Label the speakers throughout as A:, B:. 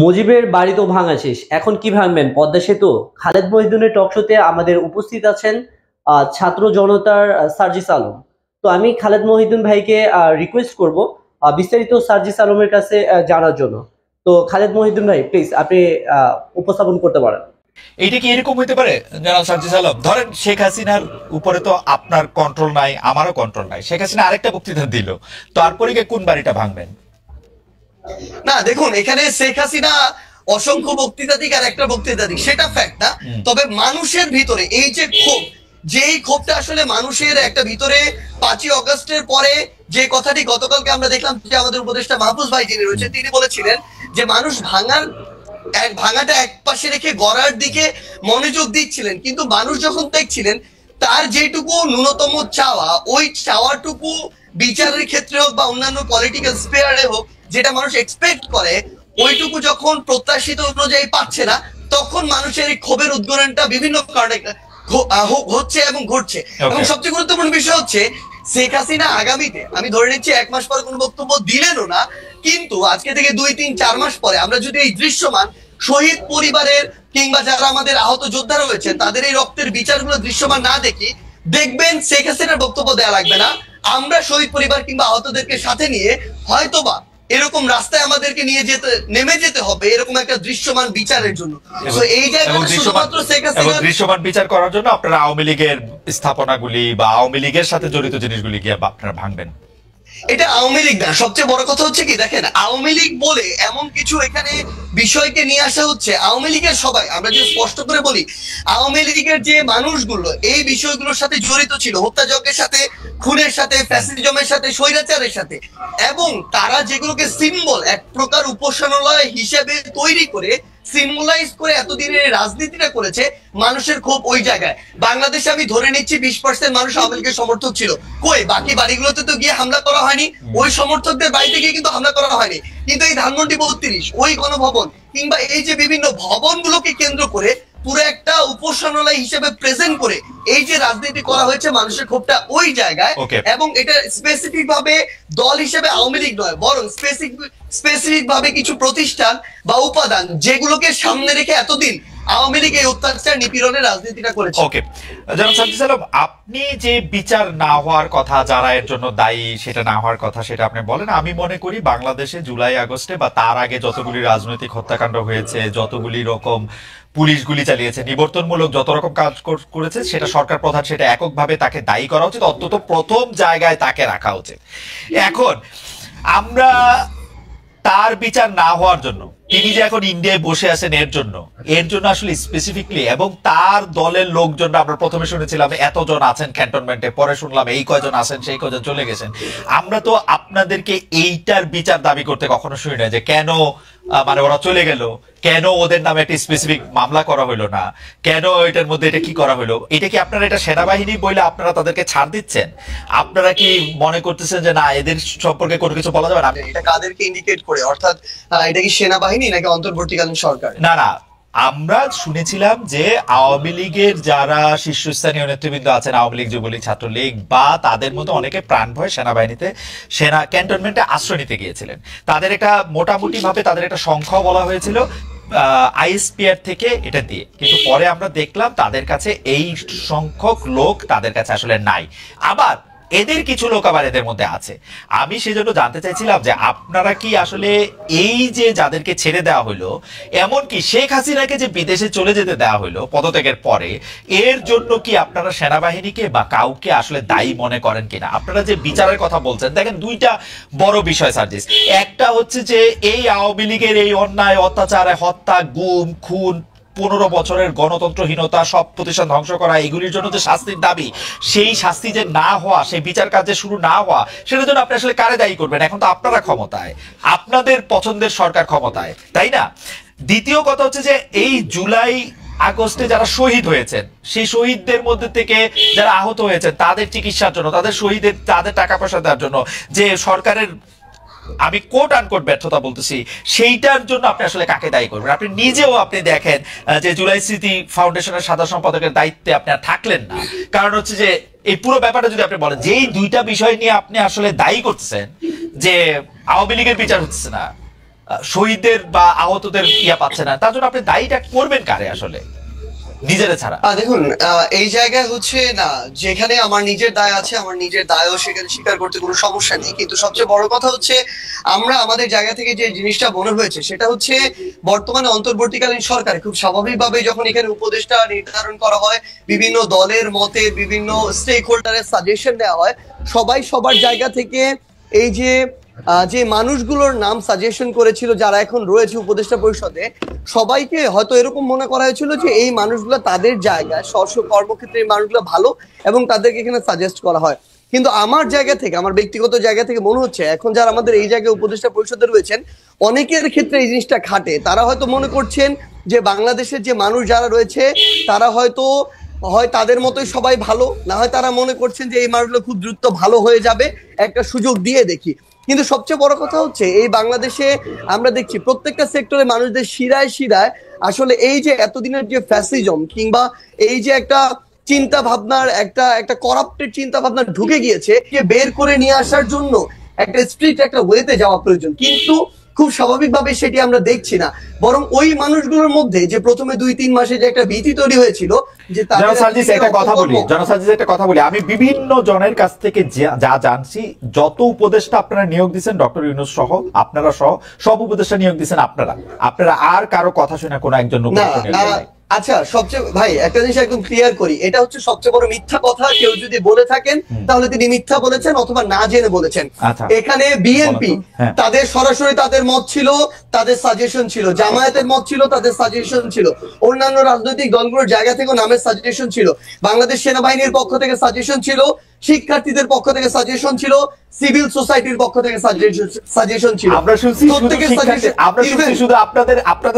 A: মুজিবের বাড়ি তো ভাঙা শেষ, এখন কি ভাঙবেন? পদ্মা সেতু? খালেদ মহিউদ্দিনের টক শোতে আমাদের উপস্থিত আছেন ছাত্র জনতার সার্জিস আলম। তো আমি খালেদ মহিউদ্দিন ভাইকে রিকোয়েস্ট করব বিস্তারিত সার্জিস আলমের কাছে জানার জন্য। তো খালেদ মহিউদ্দিন ভাই, প্লিজ আপনি উপস্থাপন করতে পারেন।
B: এইটা কি এরকম হইতে পারে জনাব সার্জিস আলম? ধরেন শেখ হাসিনার উপরে তো আপনার কন্ট্রোল নাই, আমারও কন্ট্রোল নাই। শেখ হাসিনা আরেকটা বক্তৃতা দিল, তারপরে গিয়ে কোন বাড়িটা ভাঙবেন?
C: না দেখুন, এখানে শেখ হাসিনা অসংখ্য বক্তৃতা দিক আর একটা বক্তৃতা দিক, সেটা ফ্যাক্ট না। তবে মানুষের ভিতরে এই যে ক্ষোভ, যেই ক্ষোভটা আসলে মানুষের একটা ভিতরে 5ই অগস্টের পরে, যে কথাটি গতকালকে আমরা দেখলাম যে আমাদের উপদেষ্টা মাহফুজ ভাই যিনি রয়েছেন তিনি বলেছিলেন যে মানুষ ভাঙাটা এক পাশে রেখে গড়ার দিকে মনোযোগ দিচ্ছিলেন, কিন্তু মানুষ যখন দেখছিলেন তার যেটুকু ন্যূনতম চাওয়া, ওই চাওয়াটুকু বিচারের ক্ষেত্রে হোক বা অন্যান্য পলিটিক্যাল স্পেয়ারে হোক, যেটা মানুষ এক্সপেক্ট করে, ওইটুকু যখন প্রত্যাশিত অনুযায়ী পাচ্ছে না, তখন মানুষের এই ক্ষোভের উদ্গরণটা বিভিন্ন কারণে হচ্ছে এবং ঘটছে। এবং সবচেয়ে গুরুত্বপূর্ণ বিষয় হচ্ছে শেখ হাসিনা আগামীতে, আমি ধরে নিচ্ছি 1 মাস পরে কোনো বক্তব্য দিলেনও না, কিন্তু আজকে থেকে 2, 3, 4 মাস পরে আমরা যদি এই দৃশ্যমান শহীদ পরিবারের কিংবা যারা আমাদের আহত যোদ্ধা রয়েছেন তাদের এই রক্তের বিচারগুলো দৃশ্যমান না দেখি, দেখবেন শেখ হাসিনার বক্তব্য দেওয়া লাগবে না, আমরা শহীদ পরিবার কিংবা আহতদেরকে সাথে নিয়ে হয়তোবা এরকম রাস্তায় আমাদেরকে নিয়ে নেমে যেতে হবে এরকম একটা দৃশ্যমান বিচারের জন্য। তো এই জায়গাটা শুধুমাত্র শেখ হাসিনা
B: দৃশ্যমান বিচার করার জন্য আপনারা আওয়ামী লীগের স্থাপনাগুলি বা আওয়ামী লীগের সাথে জড়িত জিনিসগুলি গিয়ে আপনারা ভাঙবেন।
C: এটা আওয়ামী লীগ না, সবচেয়ে বড় কথা হচ্ছে কি দেখেন, আওয়ামী লীগ বলে এমন কিছু এখানে বিষয়কে নিয়ে আসা হচ্ছে। আওয়ামী লীগের সবাই, আমরা যে স্পষ্ট করে বলি, আওয়ামী লীগের যে মানুষগুলো এই বিষয়গুলোর সাথে জড়িত ছিল, হত্যাযজ্ঞের সাথে, খুনের সাথে, ফ্যাসিজমের সাথে, স্বৈরাচারের সাথে, এবং তারা যেগুলোকে সিম্বল এক প্রকার উপাসনালয় হিসেবে তৈরি করে সিম্বলাইজ করে এতদিনের রাজনীতিটা করেছে, মানুষের খুব ওই জায়গায়। বাংলাদেশে আমি ধরে নিচ্ছি 20% মানুষ আওয়ামী লীগের সমর্থক ছিল, কই বাকি বাড়িগুলোতে তো গিয়ে হামলা করা হয়নি, ওই সমর্থকদের বাড়িতে গিয়ে কিন্তু হামলা করা হয়নি। কিন্তু এই ধানমন্ডি 32 ওই গণভবন কিংবা এই যে বিভিন্ন ভবনগুলোকে কেন্দ্র করে পুরো একটা উপাসনালয় হিসেবে প্রেজেন্ট করে এই যে রাজনীতি করা হয়েছে, মানুষের ক্ষোভটা ওই জায়গায়। এবং এটা স্পেসিফিক ভাবে দল হিসেবে আওয়ামী লীগ নয়, বরং স্পেসিফিক ভাবে কিছু প্রতিষ্ঠান বা উপাদান যেগুলোকে সামনে রেখে এতদিন আওয়ামী লীগ এই অত্যাচার নিপীড়নের রাজনীতিটা করেছে।
B: ওকে জনাব সার্জিস আলম, আপনি যে বিচার না হওয়ার কথা, যারা এর জন্য দায়ী সেটা না হওয়ার কথা, সেটা আপনি বলেন। আমি মনে করি বাংলাদেশে জুলাই আগস্টে বা তার আগে যতগুলি রাজনৈতিক হত্যাকাণ্ড হয়েছে, যতগুলি রকম পুলিশ গুলি চালিয়েছে, নিবর্তনমূলক যত রকম কাজ করেছে, সেটা সরকার প্রধান, সেটা এককভাবে তাকে দায়ী করা উচিত, অন্তত প্রথম জায়গায় তাকে রাখা উচিত। এখন আমরা তার বিচার না হওয়ার জন্য, তিনি যে এখন ইন্ডিয়ায় বসে আছেন এর জন্য আসলে স্পেসিফিকলি, এবং তার দলের লোকজন, আমরা প্রথমে শুনেছিলাম এতজন আছেন ক্যান্টনমেন্টে, পরে শুনলাম এই কয়জন আছেন, সেই কয়জন চলে গেছেন। আমরা তো আপনাদেরকে এইটার বিচার দাবি করতে কখনো শুনি না, যে কেন মানে ওরা চলে গেল, কেন ওদের নামে একটা স্পেসিফিক মামলা করা হইলো না, কেন এটার মধ্যে এটা কি করা হলো। এটা কি আপনারা এটা সেনাবাহিনী বলে আপনারা তাদেরকে ছাড় দিচ্ছেন? আপনারা কি মনে করতেছেন যে না, এদের সম্পর্কে কোনো কিছু বলা যাবে না?
C: এটা কাদেরকে ইন্ডিকেট করে, অর্থাৎ এটা কি সেনাবাহিনী নাকি অন্তর্বর্তীকালীন সরকার?
B: না না, আমরা শুনেছিলাম যে আওয়ামী লীগের যারা শীর্ষস্থানীয় নেতৃবৃন্দ আছেন, আওয়ামী লীগ, যুবলীগ, ছাত্রলীগ বা তাদের মধ্যে অনেকে প্রাণ ভয় সেনাবাহিনীতে, সেনা ক্যান্টনমেন্টে আশ্রয় নিতে গিয়েছিলেন। তাদের একটা মোটামুটি ভাবে তাদের একটা সংখ্যা বলা হয়েছিল আইএসপিআর থেকে এটা দিয়ে, কিন্তু পরে আমরা দেখলাম তাদের কাছে এই সংখ্যক লোক তাদের কাছে আসলে নাই। আবার এদের কিছু লোক আবার এদের মধ্যে আছে। আমি সেজন্য জানতে চাইছিলাম যে আপনারা কি আসলে এই যে যাদেরকে ছেড়ে দেওয়া হলো, এমনকি শেখ হাসিনাকে যে বিদেশে চলে যেতে দেওয়া হলো পদত্যাগের পরে, এর জন্য কি আপনারা সেনাবাহিনীকে বা কাউকে আসলে দায়ী মনে করেন কিনা? আপনারা যে বিচারের কথা বলছেন, দেখেন দুইটা বড় বিষয় সার্জিস। একটা হচ্ছে যে এই আওয়ামী লীগের এই অন্যায়, অত্যাচার, হত্যা, গুম, খুন, 15 বছরের গণতন্ত্রহীনতা, সব প্রতিষ্ঠান ধ্বংস করা, এগুলির জন্য যে শাস্তির দাবি, সেই শাস্তি যে না হওয়া, সেই বিচার কার্যে শুরু না হওয়া, সেটার জন্য আপনি আসলে কারে দায়ী করবেন? এখন তো আপনারা ক্ষমতায়, আপনাদের পছন্দের সরকার ক্ষমতায়, তাই না? দ্বিতীয় কথা হচ্ছে যে এই জুলাই আগস্টে যারা শহীদ হয়েছেন, সেই শহীদদের মধ্যে থেকে যারা আহত হয়েছেন, তাদের চিকিৎসার জন্য, তাদের টাকা পয়সা দেওয়ার জন্য যে সরকারের, আমি কোট আনকোট ব্যর্থতা বলতেছি, সেইটার জন্য আপনি আসলে কাকে দায়ী করবেন? আপনি নিজেও আপনি দেখেন যে জুলাই স্মৃতি ফাউন্ডেশনের সাধারণ সম্পাদকের দায়িত্বে আপনি আর থাকলেন না। কারণ হচ্ছে যে এই পুরো ব্যাপারটা যদি আপনি বলেন যে এই দুইটা বিষয় নিয়ে আপনি আসলে দায়ী করতেছেন যে আওয়ামী লীগের বিচার হচ্ছে না, শহীদদের বা আহতদের ইয়া পাচ্ছে না, তার জন্য আপনি দায়ীটা করবেন কারে আসলে, নিজেরা ছাড়া?
C: দেখুন, এই জায়গায় হচ্ছে না, যেখানে আমার নিজের দায় আছে, আমার নিজের দায়ও সেখানে স্বীকার করতে কোনো সমস্যা নেই। কিন্তু সবচেয়ে বড় কথা হচ্ছে, আমরা আমাদের জায়গা থেকে যে জিনিসটা মনে হয়েছে সেটা হচ্ছে, বর্তমানে অন্তর্বর্তীকালীন সরকার খুব স্বাভাবিকভাবে যখন এখানে উপদেষ্টা নির্ধারণ করা হয়, বিভিন্ন দলের মতে বিভিন্ন স্টেক হোল্ডারের সাজেশন দেওয়া হয়, সবাই সবার জায়গা থেকে এই যে মানুষগুলোর নাম সাজেশন করেছিল যারা এখন রয়েছে উপদেষ্টা পরিষদে, সবাইকে হয়তো এরকম মনে করা হয়েছিল যে এই মানুষগুলো তাদের জায়গায় স্ব কর্মক্ষেত্রে এই মানুষগুলো ভালো এবং তাদেরকে এখানে সাজেস্ট করা হয়। কিন্তু আমার জায়গা থেকে, আমার ব্যক্তিগত জায়গা থেকে মনে হচ্ছে এখন যারা আমাদের এই জায়গায় উপদেষ্টা পরিষদে রয়েছেন, অনেকের ক্ষেত্রে এই জিনিসটা খাটে। তারা হয়তো মনে করছেন যে বাংলাদেশের যে মানুষ যারা রয়েছে তারা হয়তো হয় তাদের মতোই সবাই ভালো, না হয় তারা মনে করছেন যে এই মানুষগুলো খুব দ্রুত ভালো হয়ে যাবে, একটা সুযোগ দিয়ে দেখি। কিন্তু সবচেয়ে বড় কথা হচ্ছে, এই বাংলাদেশে আমরা দেখছি প্রত্যেকটা সেক্টরে মানুষদের শিরায় শিরায় আসলে এই যে এতদিনের যে ফ্যাসিজম কিংবা এই যে একটা চিন্তা ভাবনার একটা করাপ্টেড চিন্তা ভাবনা ঢুকে গিয়েছে, বের করে নিয়ে আসার জন্য একটা স্ট্রিট একটা ওয়েতে যাওয়া প্রয়োজন। কিন্তু খুব স্বাভাবিকভাবে সেটি আমরা দেখছি না, বরং ওই মানুষগুলোর মধ্যে যে প্রথমে 2-3 মাসে যে একটা ভীতি তৈরি হয়েছিল যে
B: একটা কথা বলি, আমি বিভিন্ন জনের কাছ থেকে যা জানছি, যত উপদেষ্টা আপনারা নিয়োগ দিচ্ছেন, ডক্টর ইউনূস সহ আপনারা সহ সব উপদেষ্টা নিয়োগ দিচ্ছেন আপনারা আর কারো কথা শুনে কোনো একজন
C: আচ্ছা, সবচেয়ে ভাই একটা জিনিস একদম ক্লিয়ার করি, এটা হচ্ছে সবচেয়ে বড় মিথ্যা কথা। কেউ যদি বলে থাকেন তাহলে তিনি মিথ্যা বলেছেন অথবা না জেনে বলেছেন। এখানে বিএনপি তাদের সরাসরি তাদের মত ছিল, তাদের সাজেশন ছিল, জামায়াতের মত ছিল, তাদের সাজেশন ছিল, অন্যান্য রাজনৈতিক দলগুলোর জায়গা থেকে নামের সাজেশন ছিল, বাংলাদেশ সেনাবাহিনীর পক্ষ থেকে সাজেশন ছিল, শিক্ষার্থীদের পক্ষ থেকে সাজেশন ছিল, সিভিল সোসাইটির পক্ষ থেকে সাজেশন ছিল।
B: আমরা শুনছি শুধু আপনাদের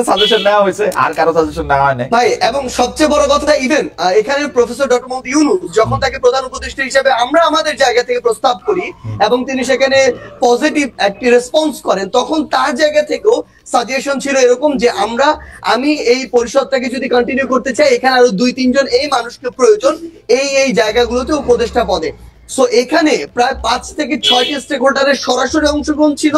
B: সাজেশন নেওয়া হয়েছে, আর কারো সাজেশন নেওয়া হয় না
C: ভাই। এবং সবচেয়ে বড় কথা, ইভেন এখানে প্রফেসর ডক্টর মোহাম্মদ ইউনূস যখন তাকে প্রধান উপদেষ্টা হিসেবে আমরা আমাদের জায়গা থেকে প্রস্তাব করি এবং তিনি সেখানে পজিটিভ একটি রেসপন্স করেন, তখন তার জায়গা থেকেও সাজেশন ছিল এরকম যে আমি এই পরিষদটাকে যদি কন্টিনিউ করতে চাই, এখানে আরো 2-3 জন এই মানুষকে প্রয়োজন এই জায়গাগুলোতে উপদেষ্টা পদে। সো এখানে প্রায় 5 থেকে 6টি স্টেক হোল্ডারের সরাসরি অংশগ্রহণ ছিল,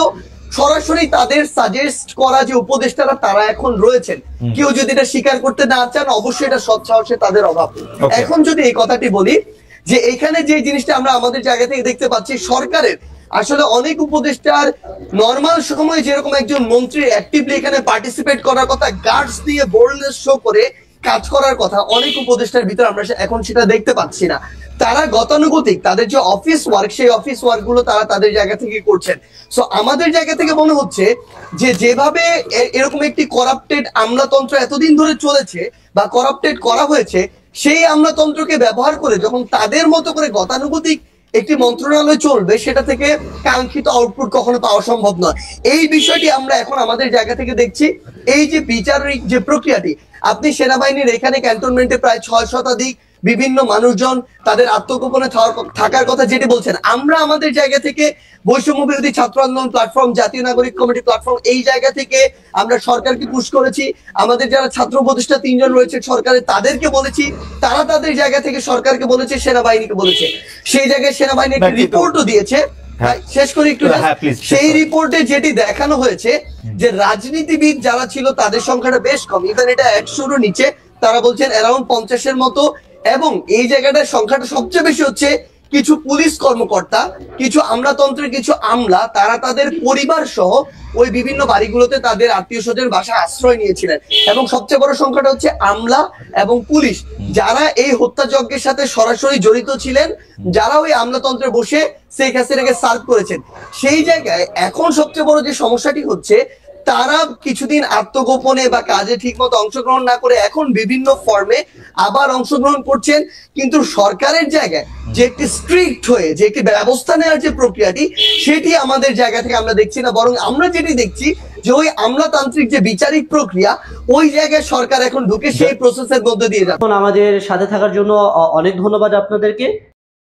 C: সরাসরি তাদের সাজেস্ট করা যে উপদেষ্টারা তারা এখন রয়েছেন। কেউ যদি এটা স্বীকার করতে না চান, অবশ্যই এটা সৎ সাহসে তাদের অভাব। এখন যদি এই কথাটি বলি যে এখানে যে জিনিসটা আমরা আমাদের জায়গা থেকে দেখতে পাচ্ছি, সরকারের আসলে অনেক উপদেষ্টার নর্মাল সময় যেরকম একজন মন্ত্রী অ্যাক্টিভলি এখানে পার্টিসিপেট করার কথা, গার্ডস দিয়ে বোল্ডনেস শো করে কাজ করার কথা, অনেক উপদেষ্টার ভিতরে আমরা এখন সেটা দেখতে পাচ্ছি না। তারা গতানুগতিক তাদের যে অফিস ওয়ার্ক, সেই অফিস ওয়ার্ক গুলো তারা তাদের জায়গা থেকে করছেন। সো আমাদের জায়গা থেকে মনে হচ্ছে যে যেভাবে এরকম একটি করাপ্টেড আমলাতন্ত্র এতদিন ধরে চলেছে বা করাপ্টেড করা হয়েছে, সেই আমলাতন্ত্রকে ব্যবহার করে যখন তাদের মতো করে গতানুগতিক একটি মন্ত্রণালয় চলবে, সেটা থেকে কাঙ্ক্ষিত আউটপুট কখনো পাওয়া সম্ভব নয়। এই বিষয়টি আমরা এখন আমাদের জায়গা থেকে দেখছি। এই যে বিচারিক যে প্রক্রিয়াটি, আপনি সেনাবাহিনীর এখানে ক্যান্টনমেন্টে প্রায় 6 শতাধিক বিভিন্ন মানুষজন তাদের আত্মগোপনে থাকার কথা যেটি বলছেন, আমরা আমাদের জায়গা থেকে বৈষম্য বিরোধী ছাত্র আন্দোলন প্ল্যাটফর্ম, জাতীয় নাগরিক কমিটি প্ল্যাটফর্ম, এই জায়গা থেকে আমরা সরকারকে পুশ করেছি। আমাদের যারা ছাত্র উপদেষ্টা 3 জন রয়েছে সরকারের, তাদেরকে বলেছি, তারা তাদের জায়গা থেকে সরকারকে বলেছে, সেনাবাহিনীকে বলেছে। সেই জায়গায় সেনাবাহিনী একটা রিপোর্টও দিয়েছে। শেষ করি একটু, সেই রিপোর্টে যেটি দেখানো হয়েছে যে রাজনীতিবিদ যারা ছিল তাদের সংখ্যাটা বেশ কম, ইভেন এটা 100-রও নিচে, তারা বলছেন অ্যারাউন্ড 50-এর মতো। এবং এই জায়গাটার সংখ্যাটা সবচেয়ে বেশি হচ্ছে কিছু পুলিশ কর্মকর্তা, কিছু আমলাতন্ত্রের কিছু আমলা, তারা তাদের পরিবার সহ ওই বিভিন্ন বাড়িগুলোতে তাদের আত্মীয় স্বজনের বাসায় আশ্রয় নিয়েছিলেন। এবং সবচেয়ে বড় সংখ্যাটা হচ্ছে আমলা এবং পুলিশ, যারা এই হত্যাযজ্ঞের সাথে সরাসরি জড়িত ছিলেন, যারা ওই আমলাতন্ত্রে বসে শেখ হাসিনাকে সার্ভ করেছেন। সেই জায়গায় এখন সবচেয়ে বড় যে সমস্যাটি হচ্ছে, তারা কিছুদিন আত্মগোপনে বা কাজে ঠিকমতো অংশগ্রহণ না করে এখন বিভিন্ন ফর্মে আবার অংশগ্রহণ করছেন। কিন্তু সরকারের জায়গায় যে একটি স্ট্রিক্ট হয়ে যে একটি ব্যবস্থা নেওয়ার যে প্রক্রিয়াটি, সেটি আমাদের জায়গা থেকে আমরা দেখছি না, বরং আমরা যেটি দেখছি যে ওই আমলাতান্ত্রিক যে বিচারিক প্রক্রিয়া, ওই জায়গায় সরকার এখন ঢুকে সেই প্রসেসের মধ্যে দিয়ে যাচ্ছে।
A: আমাদের সাথে থাকার জন্য অনেক ধন্যবাদ আপনাদেরকে।